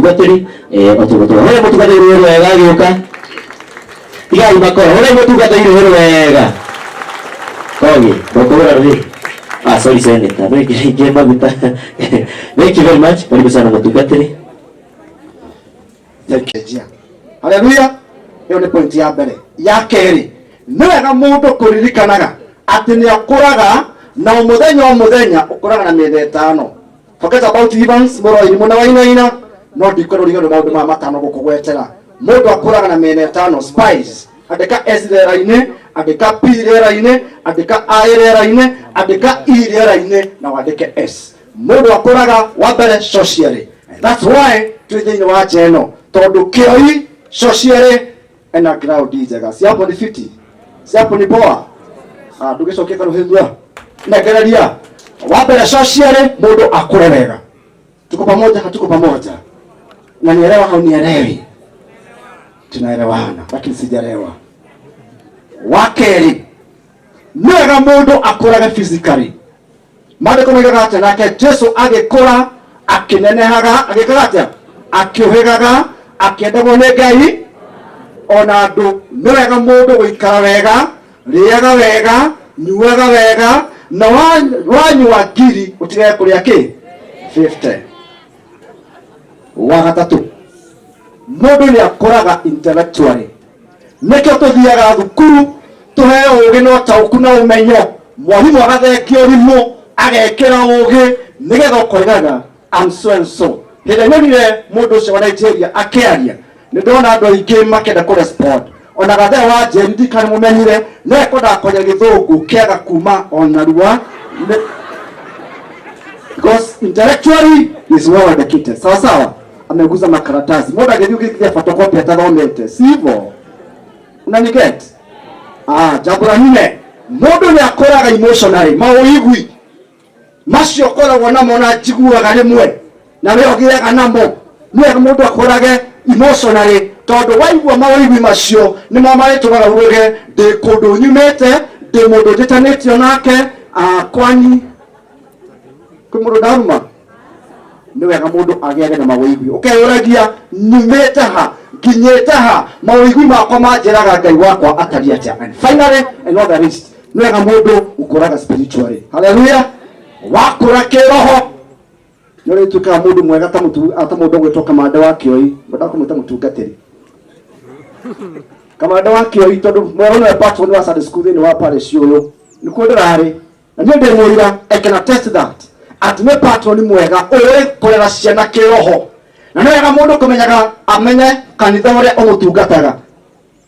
mutungatiri otugoto ore mutungatiri wega gioka tiga ibako ore mutungatiri wega kogi bokora ri sorry senator no ikije maguta thank you very much karibu sana mutungatiri yakejia haleluya hiyo ni point ya mbere ya keri ni wega mundu kuririkanaga ati ni akuraga na muthenya ukuraga na miezi 5 forget about Evans Moroi muna wainaina no ndikororiga no maundu ma matano gukugwetera mundu akuraga na miezi 5 spies andika S rera-ini andika P rera-ini andika I rera-ini andika E rera-ini na wandike S mundu akuraga wa mbere socially that's why twithiini wa jeno tondu kioi socially ena crowd njega siapo ni fiti siapo ni poa ndugicokia karuhithua negereria wa mbere socially mundu akure wega tuko pamoja hatuko pamoja na nielewa au nielewi tunaelewana lakini sijaelewa wakeri nega mundu akuraga physically maandiko moigaga atĩ nake Jesu agĩkũra akĩnenehaga agĩkaga atĩa akĩũhĩgaga akĩendagwo nĩ Ngai ona andũ nĩ wega mũndũ gũikara wega rĩaga wega nyuaga wega na wanyua ngiri ũtigage kũrĩa kĩ 50 wa gatatũ mũndũ nĩ akũraga intellectually nĩkĩo tũthiaga thukuru tũheo ũgĩ na ũtaũku na ũmenyo mwarimũ agathengio rimũ agekĩra ũgĩ nĩgetha ũkoigaga I'm so and so hĩndĩ nyonire mũndũ ũcio wa Nigeria akĩaria nĩ ndona andũ aingĩ makĩenda kũrespond ona gathe wa Jendi kana mũmenyire no ekwendaga kwaria gĩthũngũ kĩaga kuma ona rua because intellectually is well educated sawa sawa ameguza makaratasi mũndũ agĩthiĩ ũgĩkithia photocopy atathomete sivyo unaniget jambo la nne mũndũ nĩ akũraga emotionally mawĩigwi macio ũkoragwo namo na njiguaga rĩmwe na we ũgĩaga namo nĩ wega mũndũ akũrage emotionally tondũ waigua mawĩigwi macio nĩmo marĩtũmaga uge ndĩ kũndũ nyumĩte ndĩ mũndũ njĩtanĩtio nake kwanyi kwĩ mũndũ ndaruma nĩ wega mũndũ agĩage na mawĩigwi ũkeyũragia nyumĩte ha nginyĩte ha mawĩigwi makwa manjĩraga Ngai wakwa atariĩ atĩa and finally and not the least nĩ wega mũndũ ũkũraga spiritually haleluya wakũra kĩroho nĩ ũrĩtuĩkaga mũndũ mwega ta mũndũ ũgwĩtwo Kamande wa Kĩoi ndakũmwĩta mũtungatĩri Kamande wa Kĩoi tondũ mwega nĩwe patron wa Sunday school thĩinĩ wa parish ũyũ nĩ kuo ndĩrarĩ na niĩ ndĩ mũira I can attest that atĩ nĩ patron mwega ũĩ kũrera ciana kĩroho na nĩ wega mũndũ kũmenyaga amenye kanitha ũrĩa ũmũtungataga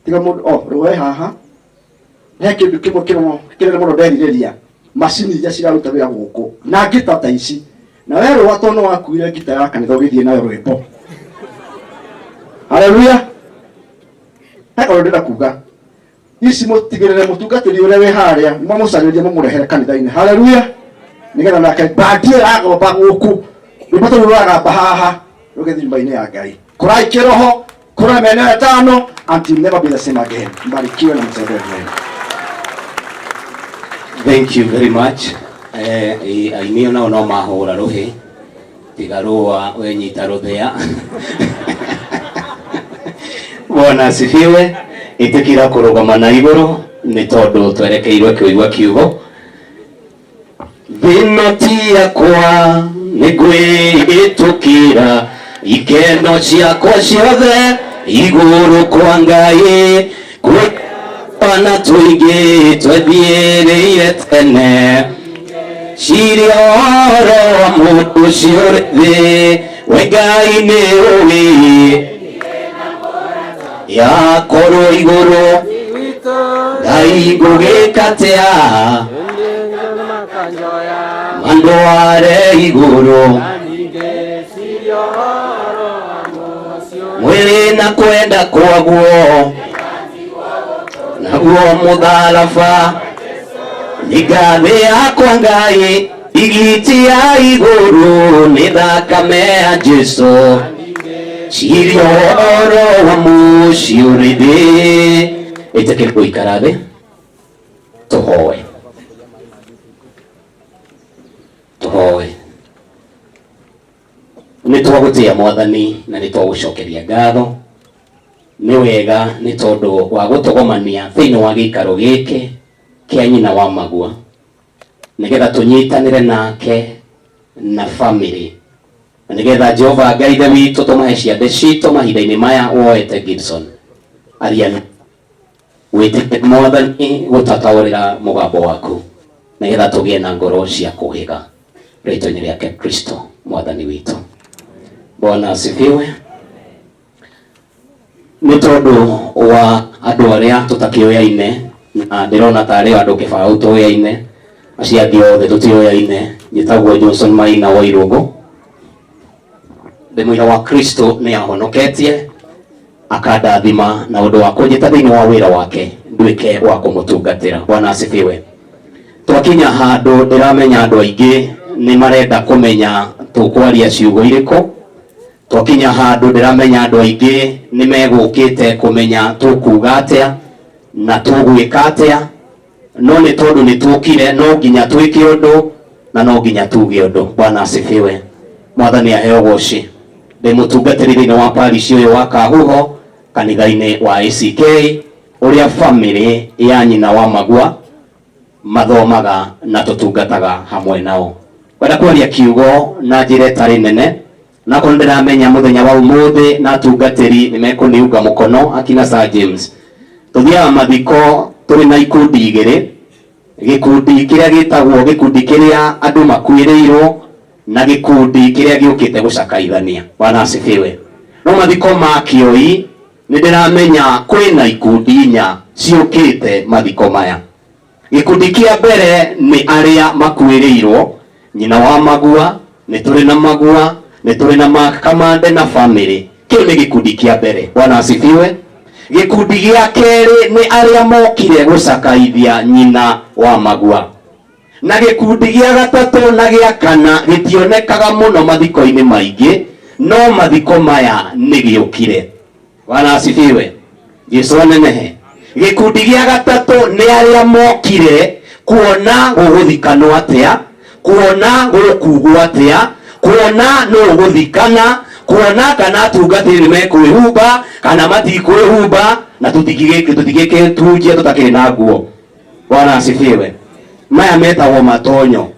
tiga mũndũ rũe haha he kĩndũ kĩmwe kĩnene mũno nderirĩria macini iria ciraruta wĩra gũkũ na ngita ta ici na we rũa tondũ wakuire ngita ya kanitha ũgĩthiĩ nayo rwĩmbo haleluya heko ndĩrenda kuga ici mũtigĩrĩre mũtungatĩri ũrĩa wĩ harĩa mũmũcarĩrie mũmũrehere kanitha-inĩ haleluya nĩgetha nake bandie ragomba gũkũ rwĩmbo tondũ rũragamba haha rũgĩthiĩ nyũmba-inĩ ya Ngai kũrai kĩroho kũra maeneo 5 until never be the same again mbarikiwe na mtendee mema. Thank you very much. Aimio nao no mahũra rũhĩ tiga rũa wenyita rũthĩa Bwana asifiwe. Itikira kũrũgama na igũrũ nĩ tondũ twerekeirwo kĩigua kiugo thĩno ti yakwa nĩ ngwĩhĩtũkĩra ikeno ciakwa ciothe igũrũ kwa Ngai Pana tuingi twethiĩrĩire tene ciria ũhoro wa mũndũ ũcio ũrĩ thĩ we Ngai nĩ ũĩ yakorwo igũrũ Ngai ngũgĩka atĩa mandware igũrũ mwĩrĩ na kwenda kwaguo naguo mũtharaba nĩ ngathĩ yakwa Ngai igiti ya igũrũ nĩ thakame ya Jesũ ciria ũhoro wa mũciĩ ũrĩ thĩ ĩtĩkĩre gũikara thĩ tũhoe nĩ twagũtĩa Mwathani na nĩ twagũcokeria ngatho nĩ wega nĩ tondũ wa gũtũgomania thĩinĩ wa gĩikaro gĩkĩ kĩa nyina wa Magua, nĩgetha tũnyitanĩre nake na family, na nĩgetha Jehova Ngai ithe witũ tũmahe ciande citũ mahinda-inĩ maya woete Gibson ariana wĩtĩkĩre Mwathani gũtataũrĩra mũgambo waku, nĩgetha tũgĩe na ngoro cia kũhĩga rĩtwa-inĩ rĩake Kristo Mwathani witũ. Bwana asifiwe. Nĩ tondũ wa andũ arĩa tũtakĩoyaine na ndĩrona tarĩ andũ kĩbaũ tũoyaine, acio angĩ othe tũtioyaine, njĩtagwo Johnson Maina wa Irũngũ. Ndĩmwĩra wa Kristo nĩ ahonoketie akandathima na ũndũ wa kũnjĩta thĩinĩ wa wĩra wake nduĩke wa kũmũtungatĩra. Bwana asifiwe. Twakinya handũ ndĩramenya andũ aingĩ nĩ marenda kũmenya tũkwaria ciugo irĩkũ. Twakinya handũ ndĩramenya andũ aingĩ nĩ megũkĩte kũmenya tũkuga atĩa na tũgwĩka atĩa, no nĩ tondũ nĩ tũkire no nginya twĩke ũndũ na no nginya tuge ũndũ. Bwana asifiwe. Mwathani aheo goci. Ndĩ mũtungatĩri thĩinĩ wa parish ũyũ wa Kahuho kanitha-inĩ wa ACK ũrĩa family ya nyina wa Magua mathomaga na tũtungataga hamwe nao. Wenda kwaria kiugo na njĩra ĩtarĩ nene, na ko ndĩramenya mũthenya wa ũmũthĩ na tungatĩri nĩmekũniunga mũkono akina Sir James. Tuthiaga mathiko tũrĩ na ikundi igĩrĩ, gĩkundi kĩrĩa gĩtagwo gĩkundi kĩrĩa andũ makuĩrĩirwo na gĩkundi kĩrĩa gĩũkĩte gũcakaithania. Bwana asifiwe. No mathiko ma Kĩoi nĩ ndĩramenya kwĩna ikundi 4 ciũkĩte mathiko maya. Gĩkundi kĩa mbere nĩ arĩa makuĩrĩirwo nyina wa Magua, nĩ tũrĩ na Magua, nĩ tũrĩ na Makamande na family. Kĩu nĩ gĩkundi kĩa mbere. Bwana asifiwe. Gĩkundi gĩa kerĩ nĩ arĩa mokire gũcakaithia nyina wa Magua. Na gĩkundi gĩa gatatũ na gĩa kana gĩtionekaga mũno mathiko-inĩ maingĩ, no mathiko maya nĩ gĩũkire. Bwana asifiwe. Jesũ anenehe. Gĩkundi gĩa gatatũ nĩ arĩa mokire kuona gũgũthikanwo atĩa, kuona gũkugwo atĩa, kuona no gũthikana, kuona kana atungatĩri nĩmekwĩhumba kana matikwĩhumba, na tũtigĩkĩtunjia tũtakĩrĩ na nguo. Bwana asifiwe. Maya metagwo matonyo.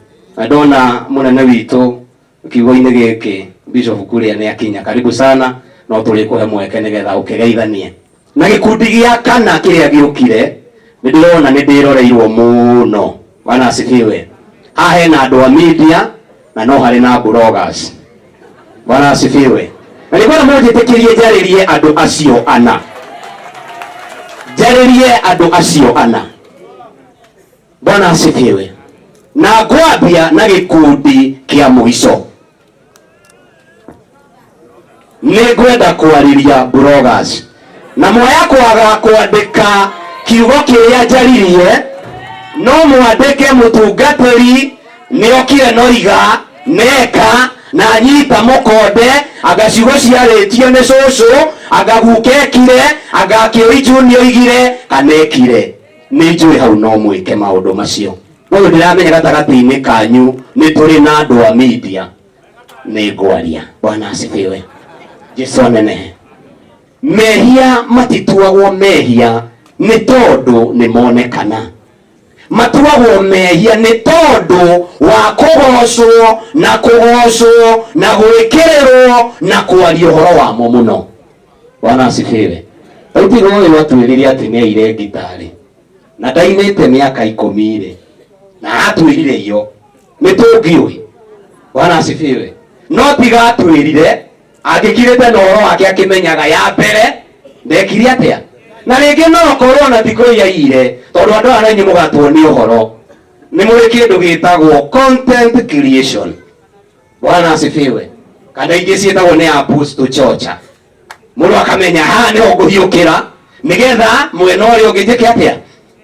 Ndona mũnene witũ kiugo-inĩ gĩkĩ Bishop Kuria nĩ akinya. Karibu sana, no tũrĩkũhe mweke nĩgetha ũkĩgeithanie. Na gĩkundi gĩa kana kĩrĩa gĩũkire nĩ ndĩrona nĩ ndĩroreirwo mũno. Bwana asifiwe. Haha hena andũ a media na no harĩ na bloggers. Bwana asifiwe. Na nĩkwenda mũnjĩtĩkĩrie njarĩrie andũ acio ana. Njarĩrie andũ acio ana. Bwana asifiwe. Na ngwambia na gĩkundi kĩa mũico. Nĩ ngwenda kwarĩria bloggers. Na mwoya kwaga kwandĩka kiugo kĩrĩa njaririe, no mwandĩke mũtungatĩri nĩokire noiga neka na nyita mũkonde agaciugo ciarĩtio nĩ cũcũ agagukekire agakĩoi junior igire kanekire. Nĩ njũĩ hau no mwĩke maũndũ macio. No ndĩramenya gatagatĩ-inĩ kanyu nĩ tũrĩ na andũ a media. Nĩ ngwaria. Bwana asifiwe. Jesũ anenehe. Mehia matituagwo mehia nĩ tondũ nĩ monekana. Matuagwo mehia nĩ tondũ wa kũgocwo na gwĩkĩrĩrwo na kwaria ũhoro wamo mũno. Bwana asifiwe. Ũtigo ũyũ watuĩrire atĩ nĩ aire ngitarĩ na ndainĩte mĩaka 10 na atuĩrire iyo nĩ tũngiũĩ. Bwana asifiwe. No tiga atuĩrire agĩkirĩte na ũhoro wake akĩmenyaga ya mbere ndekire atĩa. Na rĩngĩ no korwo na thikũ yaire tondũ andũ arĩa nyinyi mũgatwo nĩ ũhoro nĩ mũrĩ kĩndũ gĩtagwo content creation. Bwana asifiwe. Kana ingĩ ciĩtagwo nĩ apostle chocha. Mũndũ akamenya haha nĩho ngũhiũkĩra nĩgetha mwena ũrĩa ũngĩ njĩke atĩa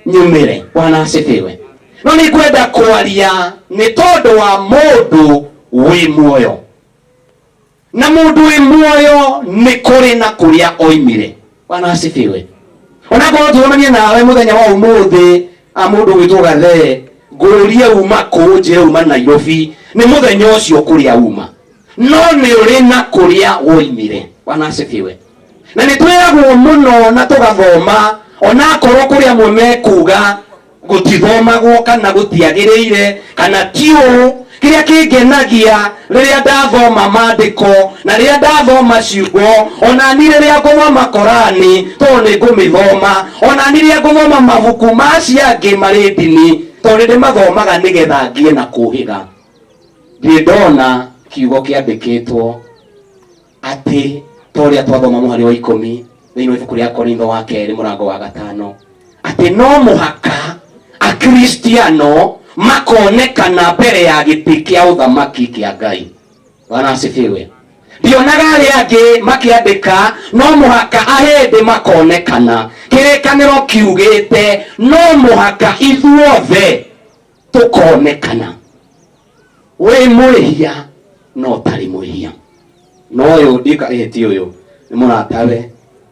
nyumĩre. Bwana asifiwe. No nĩ kwenda kwaria nĩ tondũ wa mũndũ wĩ muoyo. Na mũndũ wĩ muoyo nĩ kũrĩ na kũrĩa oimire. Bwana asifiwe. Ona korwo tuonanie nawe mũthenya wa ũmũthĩ mũndũ gwĩtwo Gathe ngũrie uma kũ, njĩre uma Nairobi, nĩ mũthenya ũcio kũrĩa uma. no nĩ ũrĩ na kũrĩa woimire. Bwana asifiwe. Na nĩ twĩragwo mũno na tũgathoma ona akorwo kũrĩa amwe mekuga gũtithomagwo kana gũtiagĩrĩire kana tiũ. Kĩrĩa kĩngenagia rĩrĩa ndathoma maandĩko na rĩrĩa ndathoma ciugo, ona ni rĩrĩa ngũthoma Korani tondũ nĩ ngũmĩthoma, ona ni rĩrĩa ngũthoma mabuku ma ciangĩ marĩ ndini tondũ nĩ mathomaga nĩgetha ngĩe na kũũhĩga. Ndĩ ndona kiugo kĩandĩkĩtwo atĩ ta ũrĩa twathoma mũhari wa 10 thĩinĩ wa ibuku rĩa Korintho wa 2 mũrango wa 5 atĩ no mũhaka akristiano makonekana mbere ya gĩtĩ kĩa ũthamaki kĩa Ngai. Bwana asifiwe. Ndionaga arĩa angĩ makĩandĩka no mũhaka ahĩndĩ makonekana. Kĩrĩkanĩro kiugĩte no mũhaka ithuothe tũkonekana. Wĩ mwĩhia no tarĩ mwĩhia. No ũyũ ndikahĩti ũyũ nĩ mũratawe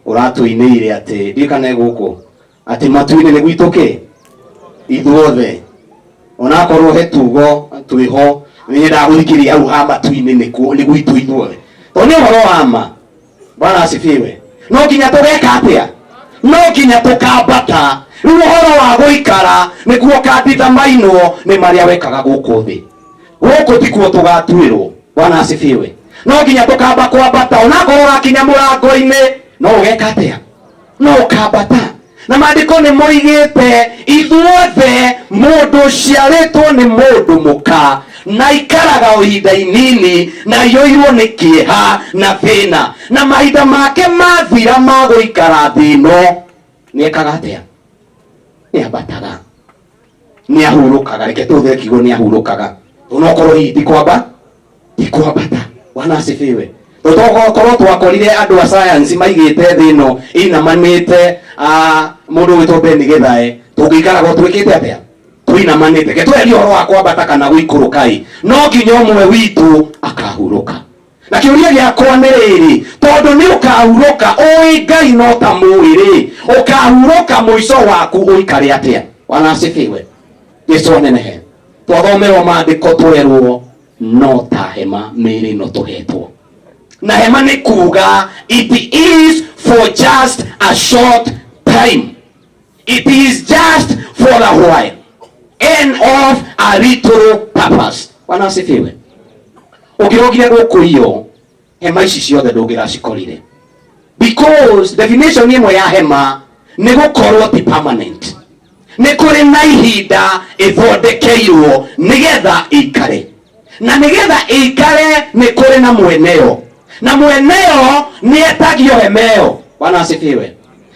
ũratũinĩire atĩ ndikane gũkũ atĩ matu-inĩ nĩ gwitũ kĩ ithuothe. Ona akorwo he tugo twĩho nĩ ndagũthikĩria hau ha matu-inĩ nĩ gwitũ ithuothe. Tondũ nĩ ũhoro wa ma. Bwana asifiwe. No nginya tũgeka atĩa? No nginya tũkambata. Rĩu ũhoro wa gũikara nĩguo kanditha mainwo nĩ marĩa wekaga gũkũ thĩ. Gũkũ tikuo tũgatuĩrwo. Bwana asifiwe. No nginya tũkamba kwambata. Ona akorwo ũrakinya mũrango-inĩ no ũgeka atĩa? No ũkambata. Na maandĩko nĩ moigĩte ithuothe mũndũ ũciarĩtwo nĩ mũndũ mũka na ikaraga o ihinda inini na iyũirwo nĩ kĩeha na thĩna, na mahinda make mathira ma gũikara thĩ ĩno nĩ ekaga atĩa? Nĩ ambataga, nĩ ahurũkaga. Reke tũhũthĩre kiugo nĩ ahurũkaga. Onokorwo hihi tikwambata. Bwana asifiwe. Tũtokorwo twakorire andũ a science maigĩte thĩ ĩno inamanĩte mũndũ wĩtwo Beni Githae tũngĩikaraga twĩkĩte atĩa? Tuinamanĩte. Ke twerie ũhoro wa kwambata kana gũikũrũka. No nginya ũmwe witũ akahurũka. Na kĩũria gĩakwa nĩ rĩrĩ, tondũ nĩ ũkahurũka ũĩ Ngai no ta mwĩrĩ, ũkahurũka mũico waku ũikare atĩa? Bwana asifiwe. Jesũ anenehe. Twathomerwo maandĩko twerwo no ta hema mĩĩrĩ ĩno tũhetwo. Na hema nĩ kuga it is for just a short time. It is just for a while and of a little purpose. Bwana asifiwe. Ũkĩrogire gũkũ iyo hema ici ciothe ndũngĩracikorire, because definition ĩmwe ya hema nĩ gũkorwo ti permanent. Nĩ kũrĩ na ihinda ĩthondekeirwo nĩgetha ĩikare, na nĩgetha ĩikare nĩ kũrĩ na mweneo, na mweneo nĩ etagio hema ĩyo. Bwana asifiwe.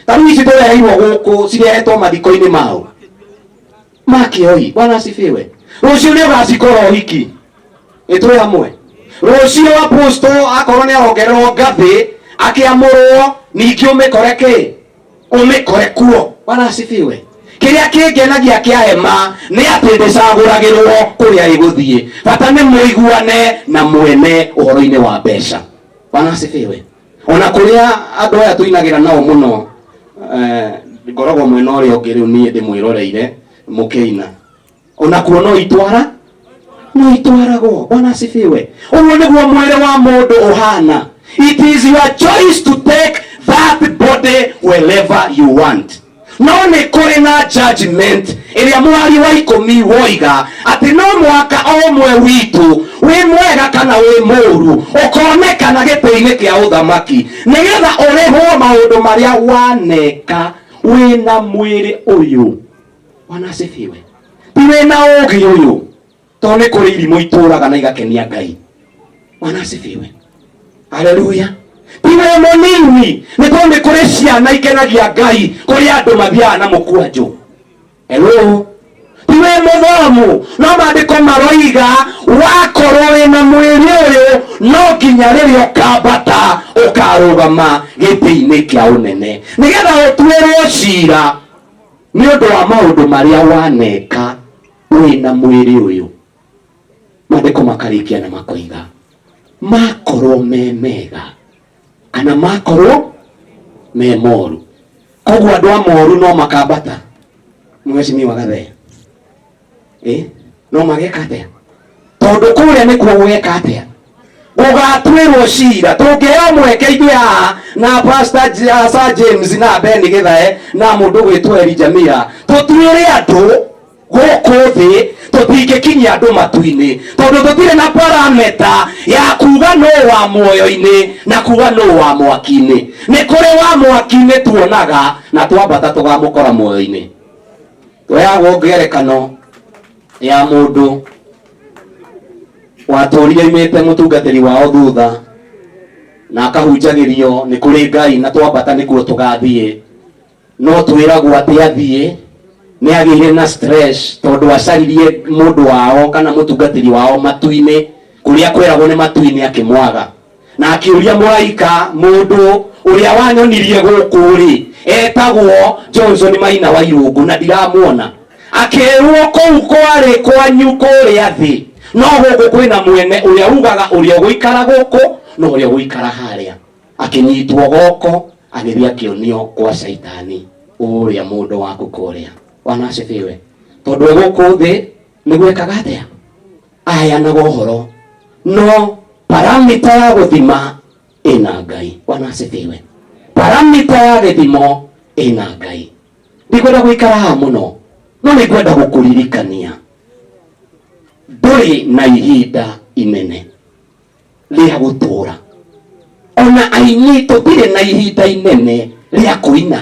Tarĩu ici tũreheirwo gũkũ cirehetwo mathiko-inĩ mao makĩoi. Bwana asifiwe. Rũciũ nĩ ũgacikora ũhiki, ĩtũĩ hamwe. Rũciũ apostle akorwo nĩ arongererwo ngathĩ akĩamũrwo ningĩ ũmĩkore kĩ? Ũmĩkore kuo. Bwana asifiwe. Kĩrĩa kĩngenagia kĩa hema nĩ atĩ ndĩcagũragĩrwo kũrĩa ĩgũthiĩ. Bata nĩ mũiguane na mwene ũhoro-inĩ wa mbeca. Bwana asifiwe. Ona kũrĩa andũ aya tũinagĩra nao mũno ngoragwo mwena ũrĩa ũngĩ rĩu niĩ ndĩmwĩroreire mũkĩina. Ona kuo no itwaragwo. Bwana asifiwe. Ũguo nĩguo mwĩrĩ wa mũndũ ũhana. It is your choice to take that body wherever you want. No nĩ kũrĩ na judgment ĩrĩa mwari wa 10 woiga atĩ no mũhaka o ũmwe witũ wĩ mwega kana wĩ mũũru ũkonekana gĩtĩ-inĩ kĩa ũthamaki nĩgetha ũrĩhwo maũndũ marĩa waneka wĩna mwĩrĩ ũyũ. Bwana asifiwe. Ti wĩna ũũgĩ ũyũ, tondũ nĩ kũrĩ irimũ itũũraga na igakenia Ngai. Bwana asifiwe. Haleluya. Ti wĩ mũnini, nĩ tondũ nĩ kũrĩ ciana ikenagia Ngai kũrĩ andũ mathiaga na mũkwanjũ. Hello. Ti wĩ mũthomu, no maandĩko maroiga wakorwo wĩna mwĩrĩ ũyũ no nginya rĩrĩa ũkambata ũkarũgama gĩtĩ-inĩ kĩa ũnene nĩgetha ũtuĩrwo cira nĩ ũndũ wa maũndũ marĩa waneka wĩna mwĩrĩ ũyũ. Maandĩko makarĩkia na makoiga makorwo me mega kana makorwo me moru. Koguo andũ a moru no makambata. Mheshimiwa Gathee. No mageka atĩa? Tondũ kũrĩa nĩkuo gweka atĩa? ugatwirwo cira tungiheo mweke ithuĩ haha na Pastor Sir James na Ben Githae na mundu gwitwo Elijamia tutwire andu gũkũ thĩ tũtingĩkinyia andũ matu-inĩ tondũ tũtirĩ na parameta ya kuga no wa muoyo-inĩ na kuga no wa mwaki-inĩ. Nĩ kũrĩ wa mwaki-inĩ tuonaga na twambata tũgamũkora muoyo-inĩ. Twoyagwo ngerekano ya mũndũ watũrire imĩte mũtungatĩri wao thutha na akahunjagĩrio nĩ kũrĩ Ngai na twambata nĩkuo tũgathiĩ, no twĩragwo atĩ athiĩ nĩ agĩire na stress tondũ acaririe mũndũ wao kana mũtungatĩri wao matu-inĩ kũrĩa kwĩragwo nĩ matu-inĩ akĩmwaga, na akĩũria mũraika mũndũ ũrĩa wanyonirie gũkũ rĩ etagwo Johnson Maina wa Irũngũ na ndiramuona, akĩrwo kũu kwarĩ kwanyu kũrĩa thĩ no gũkũ kwĩna mwene ũrĩa ugaga ũrĩa ũgũikara gũkũ no ũrĩa ũgũikara harĩa. Akĩnyitwo goko agĩthiĩ akĩonio kwa Shaitani ũrĩa mũndũ waku kũrĩa. Bwana asifiwe. Tondũ gũkũ thĩ nĩ gwekaga atĩa? Aheanaga ũhoro no paramita ya gũthima ĩna Ngai. Bwana asifiwe. Paramita ya gĩthimo ĩna Ngai. Ndikwenda gũikara haha mũno no nĩngwenda gũkũririkania ndũrĩ na ihinda inene rĩa gũtũra. Ona aini tũtirĩ na ihinda inene rĩa kũina.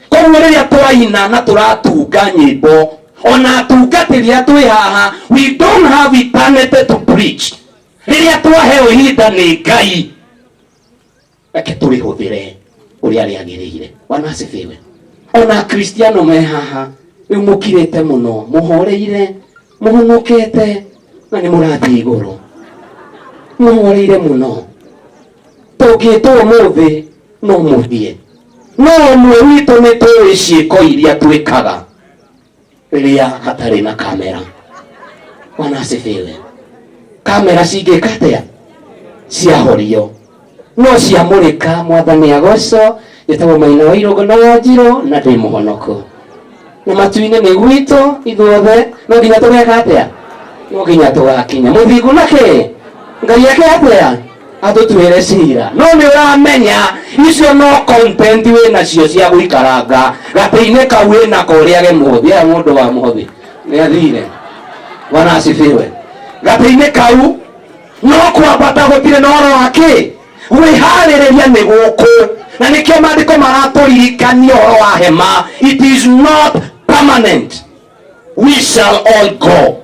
Koguo rĩrĩa twaina na tũratunga nyĩmbo ona atungatĩri twĩ haha we don't have eternity to preach. Rĩrĩa twaheo ihinda nĩ Ngai reke tũrĩhũthĩre ũrĩa rĩagĩrĩire. Bwana asifiwe. Ona Kristiano me haha rĩu mũkirĩte mũno mũhoreire mũhonokete na nĩ mũrathiĩ igũrũ mũhoreire mũno tũngĩtwo ũmũthĩ no mũthiĩ no ũmwe witũ nĩ tũĩ ciĩko iria twĩkaga rĩrĩa hatarĩ na kamera. Bwana asifiwe. Kamera cingĩka atĩa? Ciahorio no ciamũrĩka Mwathani agocwo gĩtagwo Maina wa Irũngũ na Wanjirũ na ndĩ mũhonoku na matu-inĩ nĩ gwitũ ithuothe no nginya tũgeka atĩa? No nginya tũgakinya mũthingu nakĩ? Ngai ake atĩa? Atũtuĩre cira. No nĩ ũramenya icio no content wĩnacio cia gũikaranga gatĩ-inĩ kau wĩnako ũrĩage mũhothi. Aya mũndũ wa mũhothi nĩ athire. Bwana asifiwe. Gatĩ-inĩ kau no kwambata gũtirĩ na ũhoro wa kĩ? Gwĩharĩrĩria nĩ gũkũ na nĩkĩo maandĩko maratũririkania ũhoro wa hema. It is not permanent. We shall all go.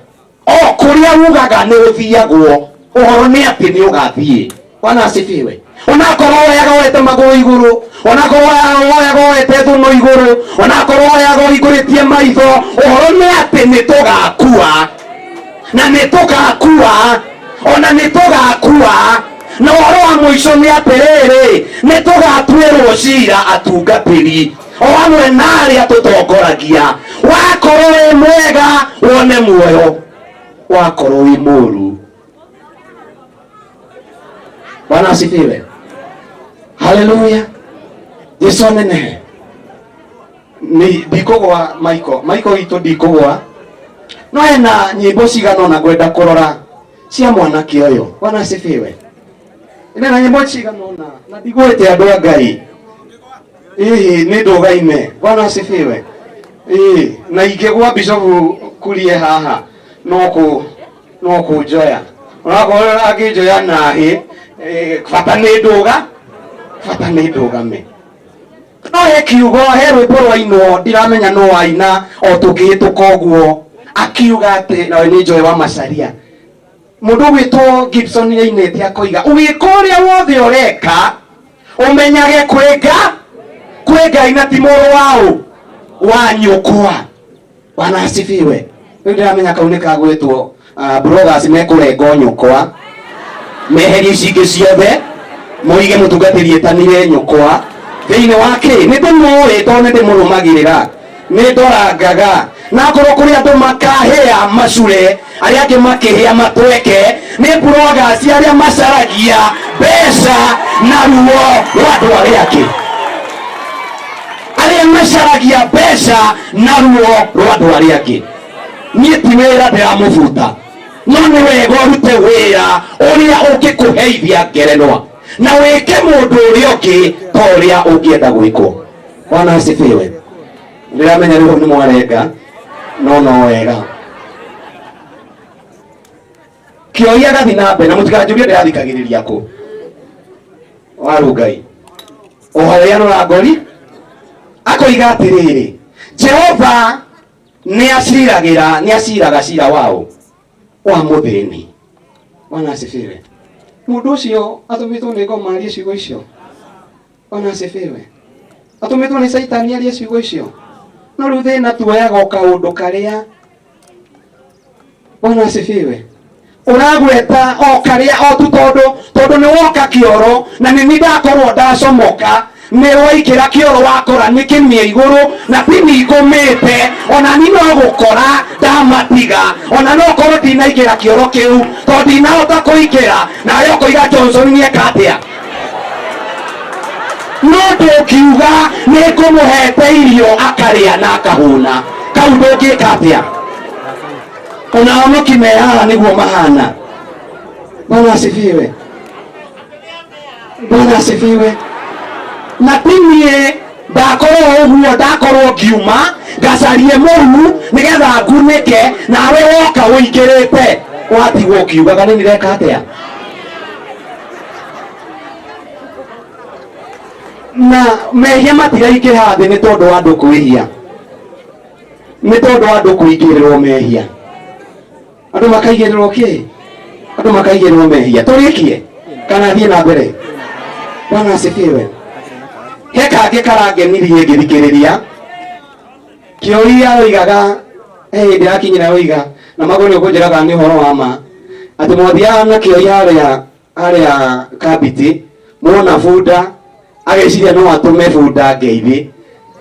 O kũrĩa ugaga nĩ ũthiagwo ũhoro nĩ atĩ nĩ ũgathiĩ. Bwana asifiwe. Onakorwo woyaga wete magũrũ igũrũ, onakorwo woyaga wete thũno igũrũ, onakorwo woyaga ũhingũrĩtie maitho, ũhoro nĩ atĩ nĩ tũgakua na nĩ tũgakua ona nĩ tũgakua na ũhoro wa mũico nĩ atĩrĩrĩ nĩ tũgatuĩrwo cira atungatĩri o hamwe na arĩa tũtongoragia. Wakorwo wĩ mwega wone muoyo, wakorwo wĩ mũũru. Bwana asifiwe. Haleluya. Yesu nene. Ni ndikũgwa Michael witũ ndikũgwa. No ena nyĩmbo cigana na ngwenda kũrora cia mwanake ũyũ. Bwana asifiwe. Ina nyĩmbo cigana na ndigwĩte andũ a Ngai. Nĩ ndũgaime. Bwana asifiwe. Na ingĩgwa Bishop Kurie haha no kũnjoya. Onakorwo akĩnjoya naĩ bata nĩ ndũgame. No he kiugo he rwĩmbo rwainwo ndiramenya no waina o tũkĩhĩtũka ũguo akiuga atĩ nawe nĩ Joy wa Macharia. Mũndũ gwĩtwo Gibson nĩainĩte akoiga ũgĩka ũrĩa wothe ũreka ũmenyage kwĩ Ngai na ti mũrũ wa nyũkwa. Bwana asifiwe. Rĩu ndiramenya kau nĩ kagwĩtwo bloggers mekũrengo nyũkwa meherie cingĩ ciothe mũige mũtungatĩri etanire nyũkwa thĩinĩ wa kĩ nĩ ndĩmũĩ tondũ nĩ ndĩmũrũmagĩrĩra nĩ ndorangaga na korwo kũrĩ andũ makahĩa macure arĩa angĩ makĩhĩa matweke nĩ bloggers arĩa macaragia mbeca na ruo rwa andũ arĩa angĩ arĩa macaragia mbeca na ruo rwa andũ arĩa angĩ. Niĩ ti wĩra ndĩramũbuta no nĩ wega ũrute wĩra ũrĩa ũngĩkũheithia ngerenwa na wĩke mũndũ ũrĩa ũngĩ ta ũrĩa ũngĩenda gwĩkwo. Bwana asifiwe. Ndiramenya rĩu nĩ mwarenga no wega kĩoia gathi na mbere na mũtikanjũrie ndĩrathikagĩrĩria kũ waru Ngai ũhoya rũrangori akoiga atĩrĩrĩ, Jehova nĩ aciraga cira wao wa mũthĩni. Bwana asifiwe. Mũndũ ũcio atũmĩtwo nĩ ngoma arie ciugo icio. Bwana asifiwe. Atũmĩtwo nĩ Saitani arie ciugo icio. No rĩu thĩna tuoyaga o kaũndũ karĩa. Bwana asifiwe. Ũragweta o karĩa o tu tondũ nĩ woka kĩoro na nĩ ndakorwo ndacomoka nĩ waikĩra kĩoro wakora nĩ kĩmĩa igũrũ na pini igũmĩte ona ni no gũkora ndamatiga ona no korwo ndinaingĩra kĩoro kĩu tondũ ndinahota kũingĩra nawe ũkoiga Johnson nĩeka atĩa. No ndũkiuga nĩ ngũmũhete irio akarĩa na akahũna, kau ndũngĩka atĩa? Ona onoki me haha nĩguo mahana. Bwana asifiwe. Bwana asifiwe. Na tinie ndakorwo ũguo ndakorwo ngiuma ngacarie mũru nĩgetha ngunĩke nawe woka ũingĩrĩte watigwo ũkiugaga nĩ nĩreka atĩa? Na mehia matigaingĩha thĩ nĩ tondũ wa andũ kwĩhia, nĩ tondũ wa andũ kũingĩrĩrwo mehia. Andũ makaigĩrĩrwo kĩ? Andũ makaigĩrĩrwo mehia. Tũrĩkie kana thiĩ na mbere? Bwana asifiwe. He kangĩ karangenirie ngĩthikĩrĩria kĩoria oigaga ndĩrakinyĩra oiga na magũrũ ũkũnjĩraga nĩ ũhoro wa ma atĩ mwathiaga na kĩoia harĩa Kabiti muona bunda ageciria no atũme bunda ngeithi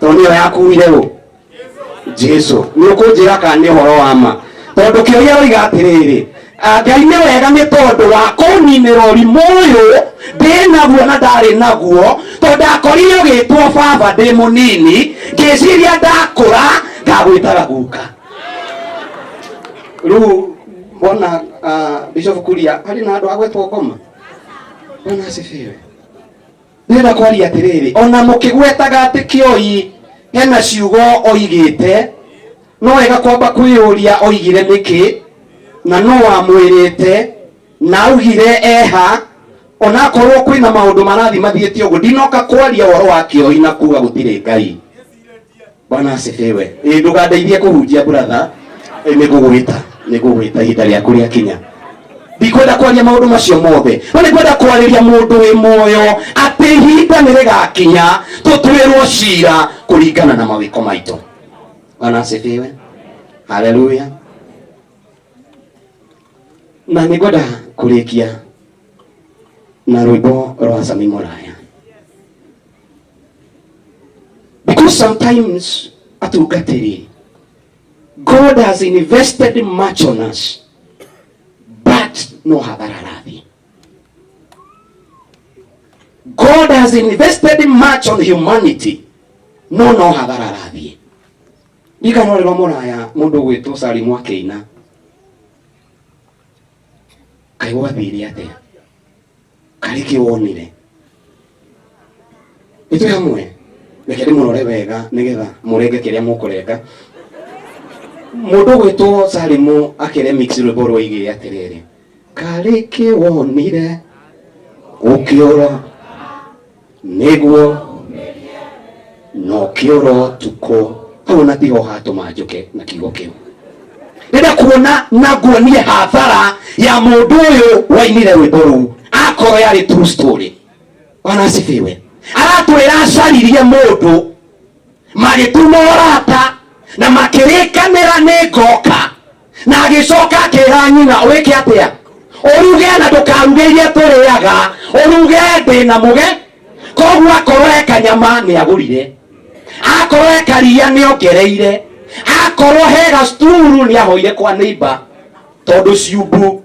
tondũ nĩyo yakuire ũ Jesu. Nĩ ũkũnjĩra kana nĩ ũhoro wa ma tondũ kĩoia oiga atĩrĩrĩ, Ngai nĩ wega nĩ tondũ wa kũninĩra ũrimũ ũyũ ndĩnaguo na ndarĩ naguo tondũ ndakorire ũgĩtwo baba ndĩ mũnini ngĩciria ndakũra ngagwĩtaga guka. Rĩu mbona Bishop Kuria harĩ na andũ agwĩtwo ngoma? Bwana asifiwe. Ndĩrenda kwaria atĩrĩrĩ, ona mũkĩgwetaga atĩ kĩoi hena ciugo oigĩte no wega kwamba kwĩyũria oigire nĩkĩ na no wamwĩrĩte na augire eha ona akorwo kwĩna maũndũ marathi mathiĩte ũguo ndinoka kwaria ũhoro wa kĩoi na kuga gũtirĩ Ngai. Bwana asifiwe. Ndũkandeithie kũhunjia brother, nĩngũgwĩta ihinda rĩaku rĩakinya. Ndikwenda kwaria maũndũ macio mothe no nĩkwenda kwarĩria mũndũ wĩ muoyo atĩ ihinda nĩ rĩgakinya tũtuĩrwo cira kũringana na mawĩko maitũ. Bwana asifiwe. Haleluya. Na nĩngwenda kũrĩkia na rwĩmbo rwa Sami Mũraya. Because sometimes atungatĩri God has invested much on us but no hathara rathi. God has invested much on humanity no hathara rathi. Ndikana rwĩmbo Mũraya mũndũ gwĩtwo Salimu akĩina kaigua thiri atĩa karĩ kĩwonire itwe hamwe reke ndĩmũrore wega nĩgetha mũrenge kĩrĩa mũkũrenga. Mũndũ gwĩtwo Salimu akĩremix rwĩmbo rũoigire atĩrĩrĩ, karĩ kĩwonire ũkĩũra nĩguo no kĩũra tukũ hau na tiho hatũma njũke na kiugo kĩu. Ndĩrenda kuona na nguonie hathara ya mũndũ ũyũ wainire rwĩmbo rũu akorwo yarĩ true story. Bwana asifiwe. Aratwĩra acaririe mũndũ magĩtuma ũrata na makĩrĩkanĩra nĩ ngoka na agĩcoka akĩra nyina wĩke atĩa ũruge na ndũkaruge iria tũrĩaga ũruge ndĩna mũge. Koguo akorwo ekanyama nĩ agũrire, akorwo ekaria nĩ ongereire, akorwo hega sturu nĩ ahoire kwa neighbor tondũ ciumbu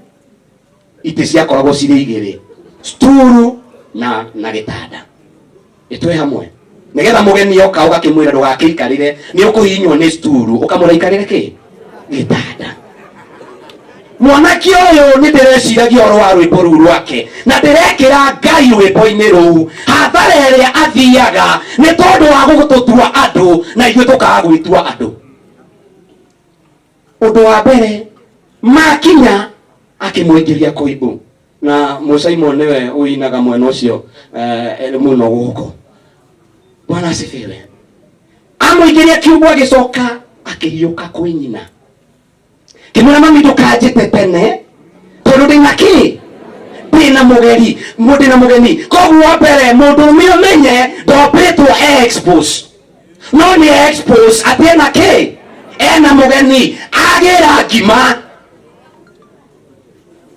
itĩ ciakoragwo cirĩ igĩrĩ sturu na gĩtanda. Itwe hamwe nĩgetha mũgeni oka ũgakĩmwĩra ndũgakĩikarĩre nĩ ũkũhinywo nĩ sturu ũkamũraikarĩre kĩ gĩtanda. mwanake uyu ni ndireciiragia oro wa rwimbo ruu rwake na ndirekira Ngai rwimbo-ini ruu hathara iria athiaga ni tondu wa gututua andu na ithuĩ tukaga gwitua andu. Undu wa mbere makinya akimwingiria kuibu na Musaimon niwe uinaga mwena ucio muno guko. Bwana asifiwe. Amwingiria kiugo agicoka akihiuka kwi nyina kimwira mami ndukanjite tene tondu ndina ki ndina mugeni koguo mbere mundu umenye ndopitwo expose no ni expose ati ena ki ena mugeni agira ngima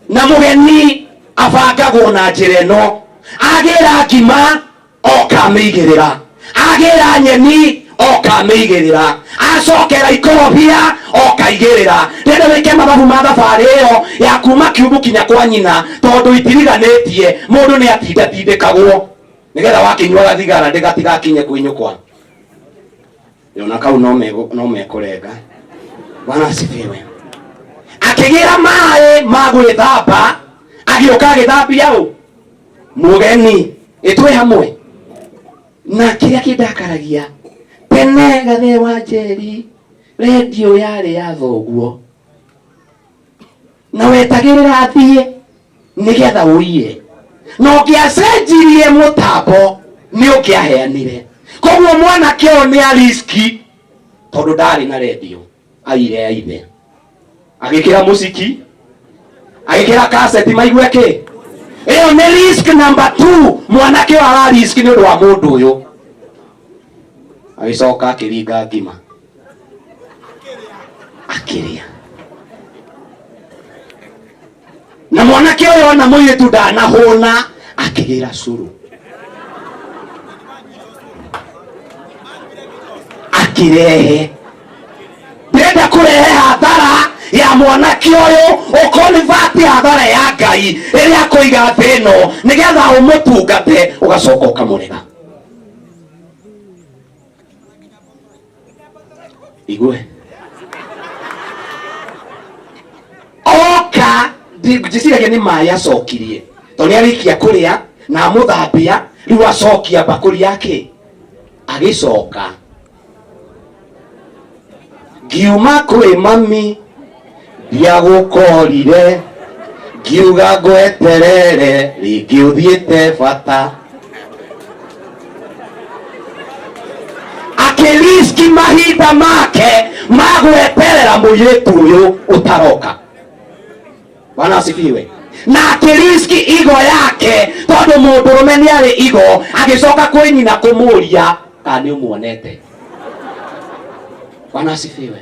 na mugeni abangagwo na njĩra ĩno agira ngima okamĩigĩrĩra agira nyeni okamĩigĩrĩra acokera ikorobia okaigĩrĩra ndĩrenda wĩke mathabu ma thabarĩ ĩyo ya kuma kiugu kinya kwa nyina tondũ itiriganĩtie mũndũ nĩ atindatindĩkagwo nĩgetha wakinyua gathigara ndĩgatigakinye kwĩ nyũkwa yona kau no mekũrenga. Bwana asifiwe. Akĩgĩra maĩ ma gwĩthamba agĩũka agĩthambia ũ mugeni itwe hamwe na kĩrĩa kĩndakaragia tene gathe wa Njeri redio yarĩ ya thoguo na wetagĩrĩra thiĩ nĩgetha ũiye no ngĩacenjirie mũtambo nĩ ũngĩaheanire koguo mwanake ũyũ nĩ ariski tondũ ndarĩ na redio aire ya ithe agĩkĩra mũciki agĩkĩra cassette maigue kĩ ĩyo nĩ risk number 2 mwanake ũyũ ara risk nĩ ũndũ wa mũndũ ũyũ agĩcoka akĩringa ngima akĩrĩa na mwanake ũyũ ona mũirĩtu ndanahũna akĩgĩra cũrũ akirehe ndĩrenda kũrehe hathara ya mwanake ũyũ ũkonivati hathara ya Ngai ĩrĩa kũiga thĩ ĩno nĩgetha ũmũtungate ũgacoka ũkamũrega. Igue oka njĩciragia nĩ maĩ acokirie tondũ nĩarĩkia kũrĩa na mũthambia rĩu acokia mbakũri yake agĩcoka ngiuma kwĩ mami ndiagũkorire ngiuga ngweterere rĩngĩ ũthiĩte bata akĩriski mahinda make magweterera mũirĩtu ũyũ ũtaroka. Bwana asifiwe. Na akĩriski igo yake tondũ mũndũrũme nĩarĩ igo agĩcoka kwĩ nyina kũmũria kana nĩũmuonete. Bwana asifiwe.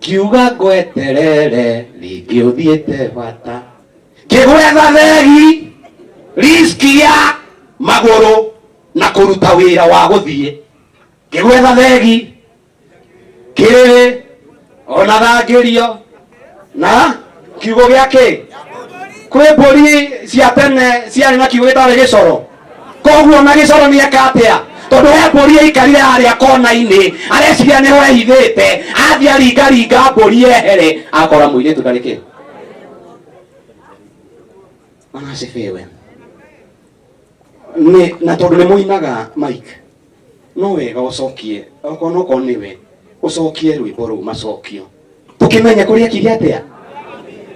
Kiuga ngweterere rĩngĩ ũthiĩte bata kĩgwetha thegi riski ya magũrũ na kũruta wĩra wa gũthiĩ kĩgwetha thegi kĩrĩ ona thangĩrio na kiugo gĩake kwĩ mbũri cia tene ciarĩ na kiugo gĩtarĩ gĩcoro koguo na gĩcoro nĩeka atĩa tondũ he mbũri aikarire harĩa kona-inĩ areciria nĩho ehithĩte athiĩ aringaringa mbũri ehere akora mũirĩtu ndarĩ kĩ. Bwana asifiwe. Na tondũ nĩ mũinaga Mike no wega ũcokie okorwo nĩwe ũcokie rwĩmbo rũu macokio tũkĩmenya kũrĩa kĩrĩa atĩa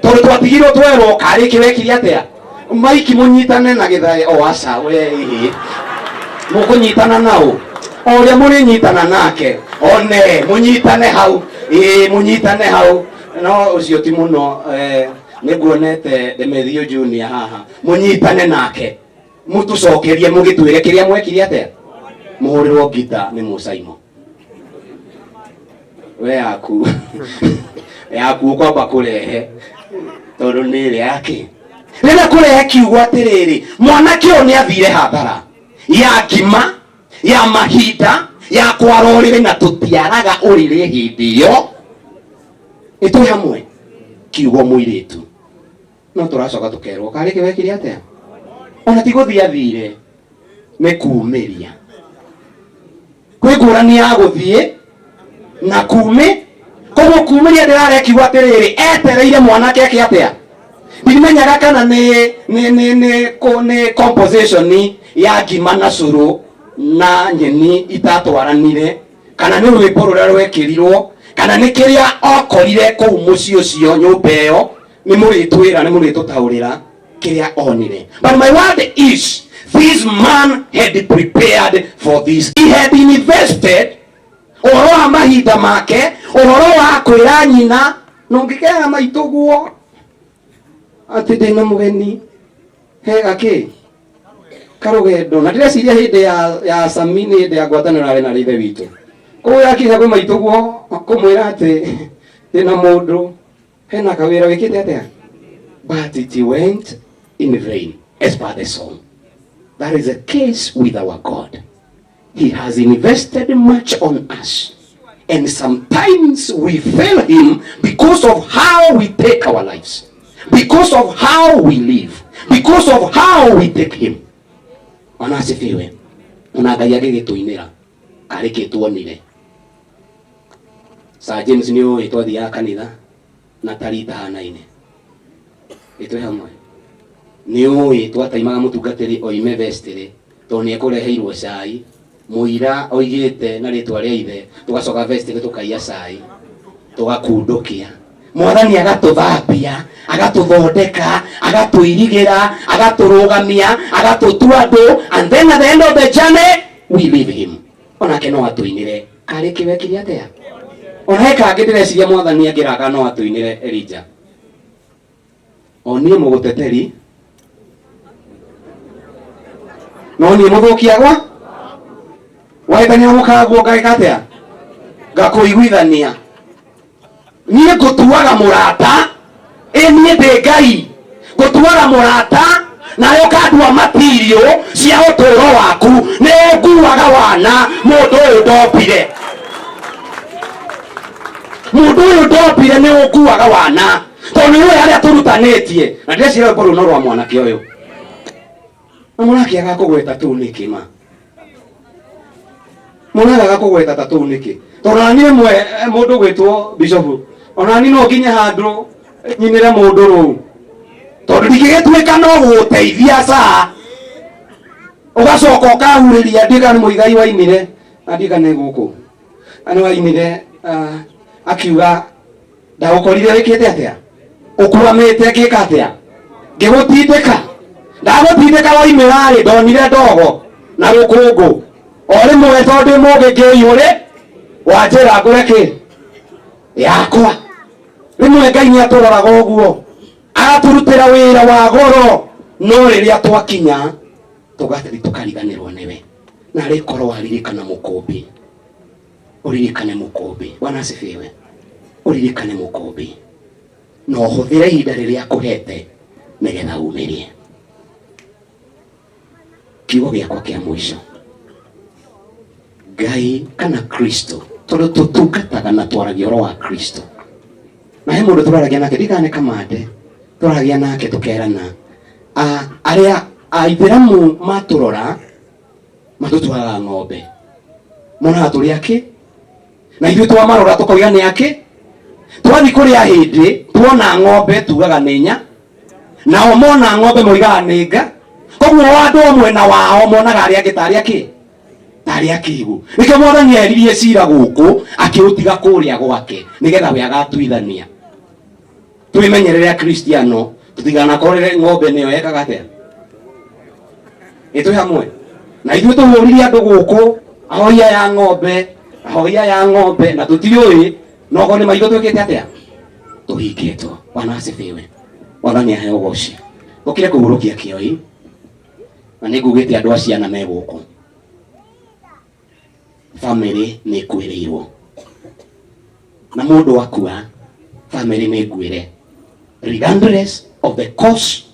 tondũ twatigirwo twerwo karĩkĩ wekire atĩa Mike mũnyitane na gĩthae o aca we hihi mũkũnyitana nao o ũrĩa mũrĩnyitana nake one mũnyitane hau mũnyitane hau no ũcio ti mũno nĩguonete Demethio Junior haha mũnyitane nake mũtũcokerie mũgĩtwĩre kĩrĩa mwekire atĩa mũhũrĩrwo ngita nĩ Musaimo we yaku ũkwamba kũrehe tondũ nĩ ĩrĩa yake rĩrĩa kũrehe kiugo atĩrĩrĩ mwanake ũyũ nĩathire hathara ya ngima ya mahinda ya kwara ũrĩrĩ na tũtiaraga ũrĩrĩ hĩndĩ ĩyo ĩtwĩ hamwe kiugo mũirĩtu no tũracoka tũkerwo karĩkĩ wekire atĩa ona ti gũthiĩ athire nĩ kumĩria kwĩ ngũrani ya gũthiĩ na koguo kumiria ndirare kiuga atiriri etereire mwanake ake atia ndimenyaga kana ni composition ya ngima na curu na nyeni itatwaranire kana ni rwimbo ruria rwekirirwo kana ni kiria okorire kuu mucii ucio nyumba iyo ni muritwira ni muritutaurira kiria onire. But my word is, this man had prepared for this. He had invested uhoro wa mahinda make, uhoro wa kwira nyina nongikega maituguo ati ndina mugeni hega ki karugendo na ndireciria hindi ya Samini hindi ya ngwataniro ari na rithe witu koguo yakinya kwi maituguo kumwira ati ndina mundu hena kawira wikite atia, but it went in vain as per the song. That is the case with our God. He has invested much on us, and sometimes we fail him because of how we take our lives, because of how we live, because of how we take him. Onasifiwe. Ona Ngai agigituinira kareke tuonire. Sir James niyo itwathia kanitha na tarita hanaine itwe hamwe niyo twataimaga mutungatiri oime vestire to ni ekureheirwo cai muira oigite na ritwa ria ithe tugacoka vestire tukaiya cai tugakundukia mwathani agatuthambia agatuthondeka agatuirigira agaturugamia agatutua andu, and then at the end of the journey we leave him. Onake no atuinire kari kiwekiri atia oneka ngidireciria mwathani angiraga no atuinire Elijah onie muguteteri no ni muthukiagwa waithania mukagwo ngagikatia ngakuiguithania nie ngutuaga murata nie ndi Ngai ngutuaga murata nayo kandua matirio cia uturo waku ni nguaga wana mundu uyu ndopire mundu uyu ndopire ni nguaga wana tondu niwe aria turutanitie na ndirecira rwimbo runo rwa mwanake uyu na mwanake agakugweta tu niki ma mwanake agakugweta ta tu niki tondu nani mwe mundu gwitwo bishop ona ni no nginya handu nyinire mundu ru tondu ndingigituika no guteithia sa ugacoka ukahuriria ndika ni muigai wainire na ndika ni guku ani wainire akiuga ndagukorire wikite atia ukuramite ngika atia ngigutindika ndagutindika waimira ri ndonire ndogo na rukungu ori mwe tondu mugi ngiyure wanjira ngureki yakwa rimwe Ngai ni aturoraga uguo agaturutira wira wa goro no riria twakinya tugathiĩ tukariganĩrwo niwe na rikorwo waririkana mukumbi uririkane mukumbi. Bwana asifiwe. Uririkane mukumbi no huthire ihinda riria akuhete nigetha umirie. Kiugo giakwa kia mwisho, Ngai kana Kristo tondu tutungataga na twaragia ro wa Kristo na he mundu turaragia nake ndikane kamande turaragia nake tukerana aria aithiramu maturora matutwaraga ng'ombe mona turi aki na ithuĩ twamarora tukoiga ni aki twathi kuria hindi tuona ng'ombe tugaga ninya nao mona ng'ombe moigaga ni nga koguo andu amwe na wao monaga aria angĩ tari akigu nikio mwathani eririe cira guku akiutiga kuria gwake nigetha we agatuithania twimenyerere a Kristiano tutigana korere ng'ombe niyo ekaga atia itwe hamwe na ithuĩ tuhuririe andu guku ahoia ya ng'ombe na tutioi nogo ni maitho twikite atia tuhingitwo. Bwana asifiwe. Mwathani aheo goci ukire kugurukia kioi na ningugite andu aciana me guku family ni kwiriirwo na mundu akua family ni ngwire regardless of the cause,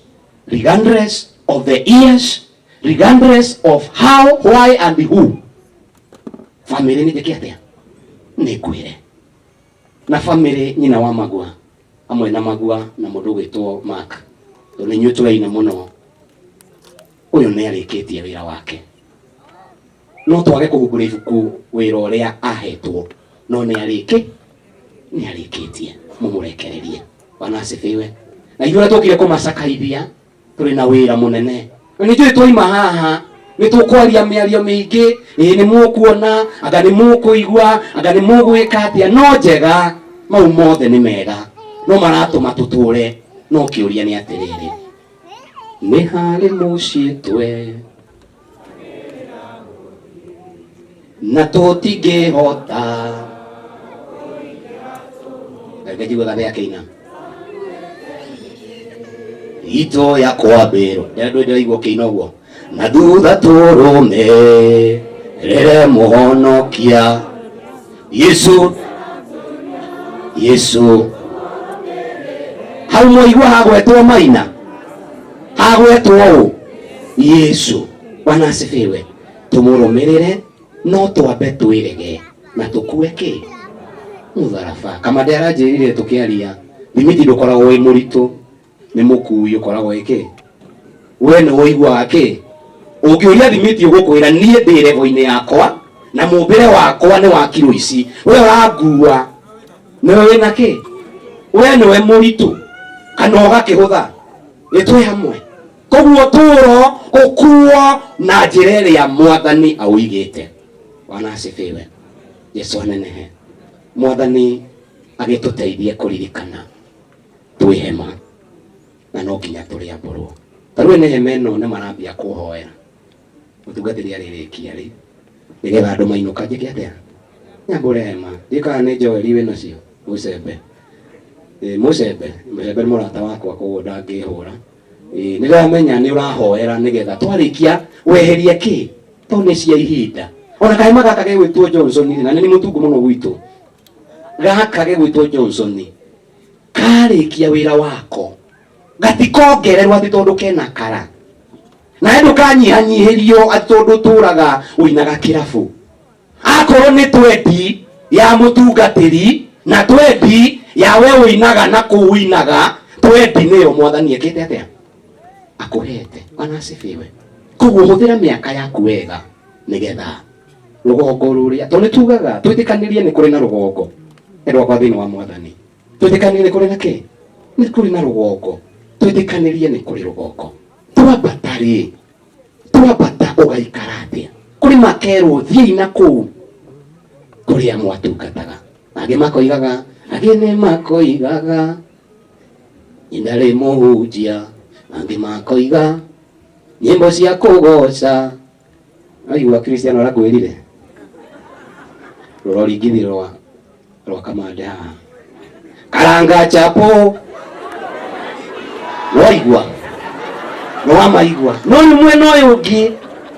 regardless of the years, regardless of how, why and who, family ni jekiatia ni ngwire na family nyina wa magua amwe na magua na mundu gwitwo Mark to ni nyuturaine muno uyu ni arikitie wira wake no twage kugumbura ibuku wira uria ahetwo no ni ariki ni arikitie mumurekererie. Bwana asifiwe. Na ithuĩ tũkire kũmacakaithia tũrĩ na wĩra mũnene. Nĩ tũĩ twoima haha nĩ tũkwaria mĩario mĩingĩ, nĩ mũkuona, anga nĩ mũkũigua, anga nĩ mũgwĩka atĩa, no njega mau mothe nĩ mega, no maratũma tũtũre. No kĩũria nĩ atĩrĩrĩ, nĩ harĩ mũciĩ twe na tũtingĩhota ngajigũtha rĩa kĩina ito ya kwambĩrwo ndũ ndĩraigua kĩina ũguo na thutha tũrũmĩrĩre mũhonokia Yesu Yesu. Hau mũigua hagwetwo Maina, hagwetwo Yesu. Bwana asifiwe. Tumũrũmĩrĩre no twambe twĩrege na tũkue kĩ mũtharaba. Kama ndaranjĩrire tũkĩaria thimiti ndũkoragwo wĩ mũritũ, nĩ mũkui ũkoragwo wĩ we nĩ ũiguaga kĩ. Ũngĩũria thimiti ũgũkwĩra niĩ ndĩ level-inĩ yakwa na mũmbĩre wakwa nĩ wa kilo ici, we ũrangua nĩwe wĩna kĩ, we nĩwe mũritũ kana ũgakĩhũtha. Nĩtwĩ hamwe. Koguo tũro ũkuo na njĩra ĩrĩa Mwathani aũigĩte. Bwana asifiwe. Yesu anenehe. Mwathani agĩtũteithie kũririkana twĩ hema na no nginya tũrĩ ambũrwo. Tarĩu nĩ hema ĩno nĩ marambia kũhoera mũtungatĩri arĩrĩkia rĩ nĩgetha andũ mainũka njĩke atĩa nyambũre hema. Ndikaga nĩ Joeli wĩ nacio mũcembe. Mũcembe nĩ mũrata wakwa koguo ndangĩhũra. Nĩndĩramenya nĩ ũrahoera nĩgetha twarĩkia weherie kĩ tondũ nĩ cia ihinda. Ona kaima gaka gegwĩtwo Johnson na nĩ mũtungu mũno gwitũ, gaka gegwĩtwo Johnson karĩkia wĩra wako gatikongererwo atĩ tondũ kena kara, na ndũkanyihanyihĩrio atĩ tondũ tũraga ũinaga kĩrabu. Akorwo nĩ twendi ya mũtungatĩri na twendi ya we ũinaga na kũuinaga, twendi nĩyo Mwathani ekĩte atĩa akũhete. Bwana asifiwe. Koguo hũthĩra mĩaka yaku wega nĩgetha rũgongo rũrĩa tondũ tugaga twĩtĩkanĩrie nĩ kũrĩ na rũgongo endwa kwa thĩinĩ wa Mwathani. Twĩtĩkanĩrie nĩ kũrĩ na kĩ, nĩ kũrĩ na rũgongo. Twĩtĩkanĩrie nĩ kũrĩ rũgongo. Twambata rĩ, twambata ũgaikara atĩa? Kũrĩ makerwo thiĩ na kũu kũrĩa mwatungataga. Angĩ makoigaga, angĩ nĩ makoigaga indarĩ mũhunjia, angĩ makoiga nyĩmbo cia kũgoca. Aigua Kristiano arakwĩrire rũroringithio rwa kamande haha karanga chapo waigua no wamaigua no nĩ mwena ũyũ ũngĩ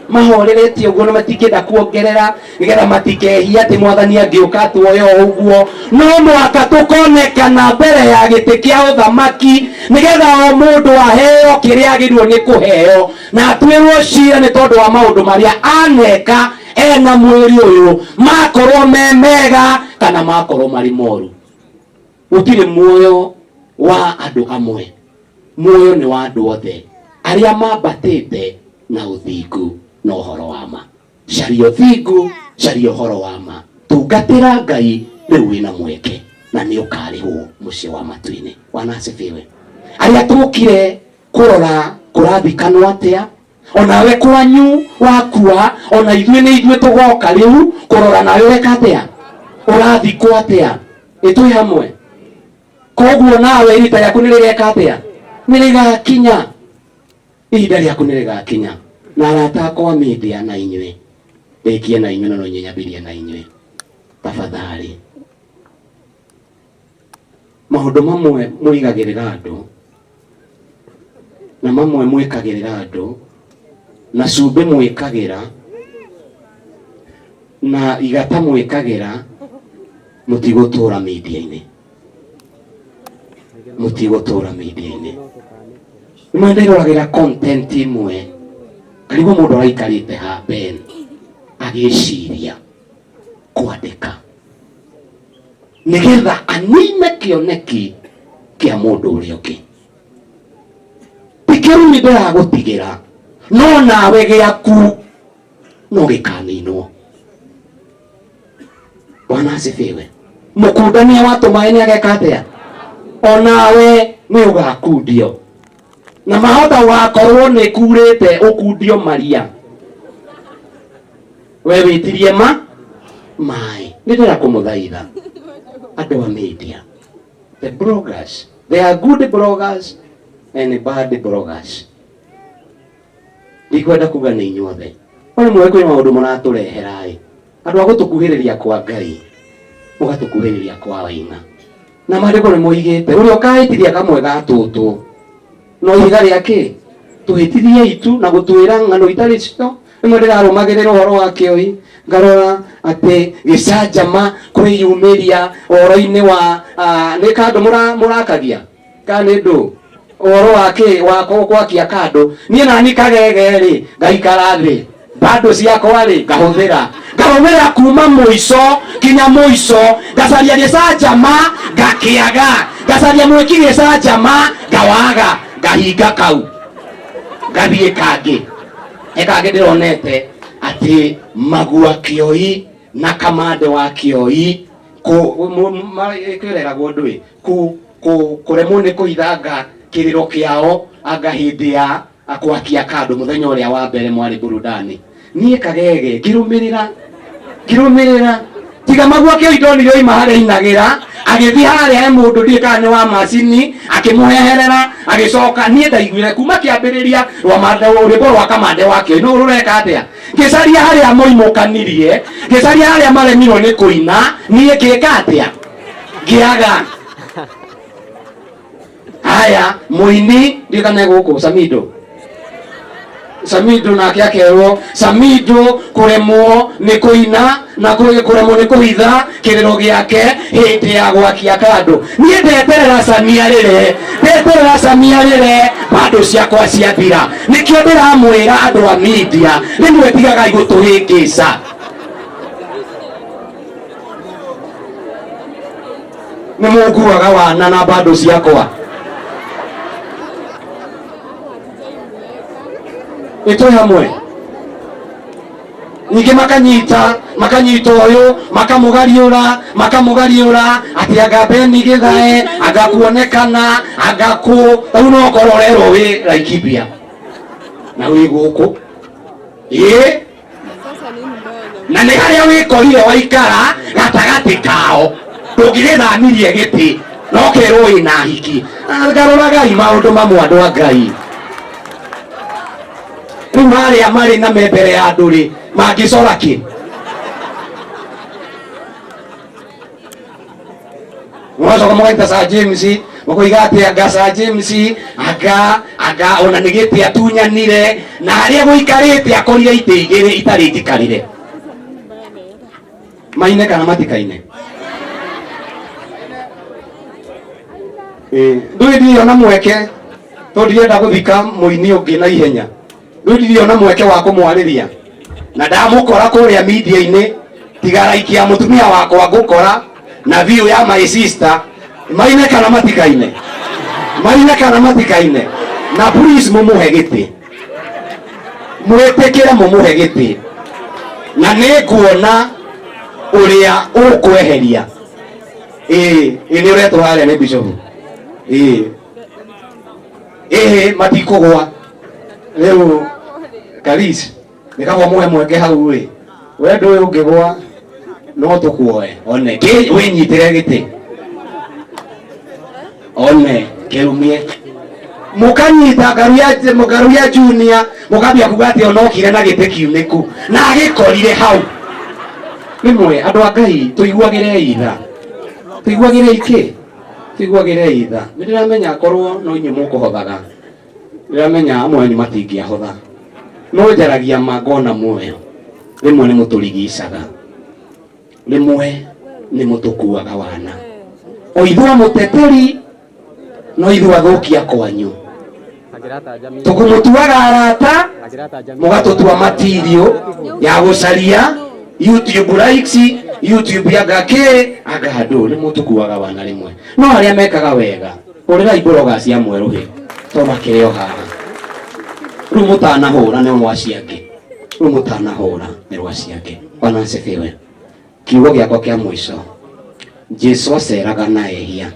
mahoreretie ũguo na matingĩenda kuongerera nĩgetha matikehia atĩ Mwathani angĩũka tuoyo ũguo. No mũhaka tũkonekana mbere ya gĩtĩ kĩa ũthamaki nĩgetha o mũndũ aheo kĩrĩa agĩrĩirwo nĩ kũheo na atuĩrwo cira nĩ tondũ wa maũndũ marĩa aneka ena mwĩrĩ ũyũ, makorwo me mega kana makorwo marĩ moru. Gũtirĩ muoyo wa andũ amwe, muoyo nĩ wa andũ othe arĩa mambatĩte na ũthingu na ũhoro wa ma. Caria ũthingu, caria ũhoro wa ma, tungatĩra Ngai rĩu wĩna mweke na nĩ ũkarĩhwo mũciĩ wa matu-inĩ. Bwana asifiwe. Arĩa tũkire kũrora kũrathikanwo atĩa, onawe kwanyu wakua, ona ithuĩ nĩ ithuĩ tũgoka rĩu kũrora nawe weka atĩa, ũrathikwo atĩa. Nĩtwĩ hamwe. Koguo nawe ihinda rĩaku nĩ rĩgeka atĩa, nĩ rĩgakinya. Ihinda rĩaku nĩ rĩgakinya. Na arata akwa media na inyuĩ, rĩkie na inyuĩ na no nyambĩrĩrie na inyuĩ tafadhali. Maũndũ mamwe mũigagĩrĩra andũ na mamwe mwĩkagĩrĩra andũ na cumbĩ mwĩkagĩra na igata mwĩkagĩra, mũtigũtũra media-inĩ, mũtigũtũra media-inĩ. Nĩmwenderoragĩra content imwe, karibu mũndũ araikarĩte ha Ben agĩciria kwandĩka nĩgetha anime kĩoneki kĩa mũndũ ũrĩa ũngĩ. Tikĩru nĩ ndĩragũtigĩra no nawe gĩaku no gĩkaninwo. Bwana asifiwe. mukundania watu maeni ageka atia onawe ni ugakundio na mahota wakorwo ni kurite ukundio maria we witirie mai ndira kumuthaitha andu a media, the bloggers, there are good bloggers and bad bloggers. Ndikwenda kuga ni inyuothe oni mwe kwĩ maũndũ mũraturehera andũ a gũtũkuhĩrĩria kwa Ngai mũgatũkuhĩrĩria kwa Waina na maandĩko nĩ moigĩte ũrĩa ũkahĩtithia kamwe ga tũtũ no ihiga rĩake tũhĩtithie itu na gũtwĩra ng'ano itarĩ cio. Rĩmwe ndĩrarũmagĩrĩra ũhoro wa kĩoi ngarora atĩ gĩcanjama kwĩyumĩria ũhoro-inĩ wa nĩ kandũ mũrakagia kana nĩ ndũ ũhoro wa gwakia kandũ niĩ nani kagege-rĩ ngaikara thĩ bado ciakwa-rĩ ngahũthĩra kuma mũico kinya mũico ngacaria gĩcanjama ngakĩaga ngacaria mwĩki gĩcanjama ngawaga ngahinga kau ngathiĩ kangĩ ekangĩ ndĩronete atĩ magua kĩoi na kamande wa kĩoi kwĩreragwo ndũĩ kũremwo nĩ kũithanga kĩrĩro kĩao anga hĩndĩ ya gwakia kandũ mũthenya ũrĩa wa mbere mwarĩ burudani. Niĩ kagege ngirũmĩrĩra tiga magua kĩoi ndonire oima harĩa ainagĩra agĩthiĩ harĩa he mũndũ ndiĩ kana nĩ wa macini akĩmũheherera agĩcoka. Niĩ ndaiguire kuma kĩambĩrĩria rwĩmbo rwa kamande wa kĩoi no rũreka atĩa ngĩcaria harĩa moimũkanirie ngĩcaria harĩa maremirwo nĩ kũina niĩ ngĩka atĩa ngĩaga. Haya mũini ndikane gũkũ Samido nake akerwo Samido kũremwo nĩ kũina na kũremwo nĩ kũhitha kĩrĩro gĩake hĩndĩ ya gwakia kandũ. Niĩ ndeterera Samia rĩre bado ciakwa ciathira. Nĩkĩo ndĩramwĩra andũ a media rĩmwe tigagai gũtũhĩngĩca. Nĩ mũnguaga wana na bado ciakwa ito hamwe ningĩ makanyita ũyũ makamũgariũra atĩ anga Beni Githae anga kuonekana anga rĩu no kororerwo wĩ Laikipia na wĩ gũkũ na nĩ harĩa wĩkorire waikara gatagatĩ kao ndũngĩgĩthamirie gĩtĩ no kerwo wĩna hiki. Ngaroragai maũndũ mamwe andũ a Ngai rĩu harĩa marĩ na mbere ya andũ-rĩ mangĩcora kĩ? Mwacoka mũgaita Sir James mũkoiga atĩ anga Sir James anga ona nĩ gĩtĩ atunyanire na harĩa gũikarĩte akorire itĩ igĩrĩ itarĩ njikarire. Maine kana matikaine? Ndũĩ ndiona mweke tondũ ndirenda gũthika mũini ũngĩ na ihenya. Ndiriona mweke wa kumwarĩria na ndamũkora kũrĩa media-inĩ tiga like ya mũtumia wakwa ngũkora na view ya my sister. Maine kana matikaine na please mũmũhe gĩtĩ mwĩtĩkĩre mũmũhe gĩtĩ na nĩ nguona ũrĩa ũkweheria. Nĩ ũretwo harĩa nĩ Bishop matikũgwa rĩu Karis nĩkagwo mũhe mweke hau we ndũĩ ũngĩgwa no tũkuoe one wĩnyitĩre gĩtĩ one kĩrumie mũkanyita ngaru ya Junior mũkambia kuga atĩ onokire na gĩtĩ kiunĩku na agĩkorire hau. Rĩmwe andũ a Ngai tũiguagĩre itha. Nĩndĩramenya korwo no inyuĩ mũkũhothaga ndĩramenya amwe nĩ matingĩahotha no njaragia mangona muoyo. Rĩmwe nĩ mũtũrigicaga rĩmwe nĩ mũtũkuaga wana o ithua mũteteri no ithua thũkia kwanyu tũkũmũtuaga arata mũgatũtua material ya gũcaria YouTube likes YouTube anga handũ nĩ mũtũkuaga wana rĩmwe no arĩa mekaga wega ũrĩrai bloggers cia mwerũhĩ to makĩrĩ o haha rĩu mũtanahũra nĩ rwa ciake. Bwana asifiwe. Kiugo gĩakwa kĩa mũico Jesu aceraga na ehia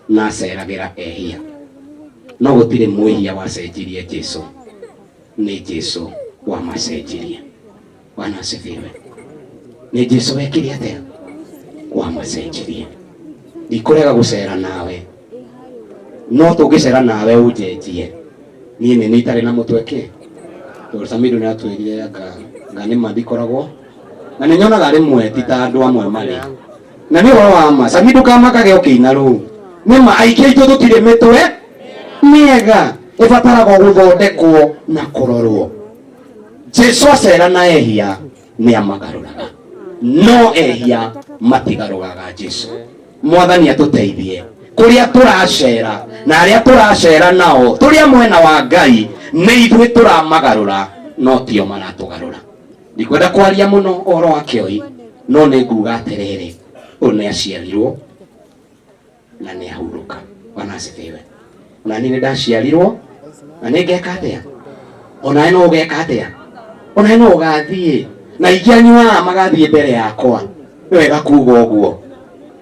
na aceragira ehia, no gutire mwihia wacenjirie Jesu, ni Jesu wamacenjirie. Bwana asifiwe. Ni Jesu wekire atia wamacenjirie. Ndikurega gucera nawe, no tungicera nawe unjenjie niĩ nĩ itare na mũtweke. Samido nĩ atwĩrire anga nĩ mathikoragwo na nĩ nyonaga rĩmwe ti ta andũ amwe marĩ na nĩ ũhoro wa ma. Samido kamakage ũkĩina rũu nĩ ma aingĩ aitũ tũtirĩ mĩtwe mĩega, ĩbataraga gũthondekwo na kũrorwo. Jesu acera na ehia nĩ amagarũraga, no ehia matigarũraga Jesu. Mwathani atũteithie kuria turacera na aria turacera nao turia mwena wa Ngai nĩ ithuĩ turamagarũra no tio maratugarũra. Ndikwenda kwaria muno ũhoro wa kĩoi, no nĩ nguga atĩrĩrĩ, ũyũ nĩ aciarirwo na nĩ ahurũka. Bwana asifiwe. Na niĩ nĩ ndaciarirwo na nĩ ngeka atĩa, onawe no ũgeka atĩa, onawe no ũgathiĩ na ingĩ anyu aya magathiĩ mbere yakwa. Nĩ wega kuuga ũguo,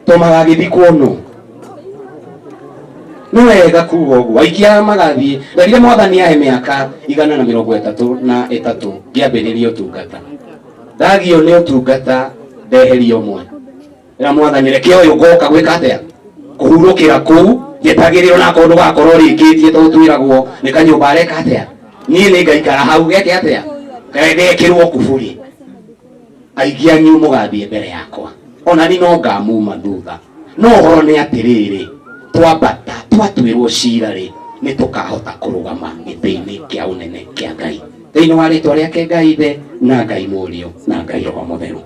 to magagĩthikwo no, nĩ wega kuuga ũguo. Aingĩ aya magathiĩ, ndarire Mwathani ahe mĩaka 133 ngĩambĩrĩria ũtungata. Ndagio nĩ ũtungata ndeherio ũmwe, ĩra Mwathani reke ũyũ ngoka gwĩka atĩa, kũhurũkĩra kũu njetagĩrĩrwo na kũndũ gakorwo rĩngĩtie to twĩragwo nĩ kanyũmba areka atĩa, niĩ nĩ ngaikara hau geke atĩa, gekĩrwo kuburi. Aingĩ anyu mũgathiĩ mbere yakwa, ona ni no ngamuma thutha, no ũhoro nĩ atĩrĩrĩ, twambata twatuĩrwo cira rĩ nĩ tũkahota kũrũgama gĩtĩ-inĩ kĩa ũnene kĩa Ngai thĩinĩ wa rĩtwa rĩake Ngai Ithe na Ngai Mũriũ na Ngai Roho Mũtheru.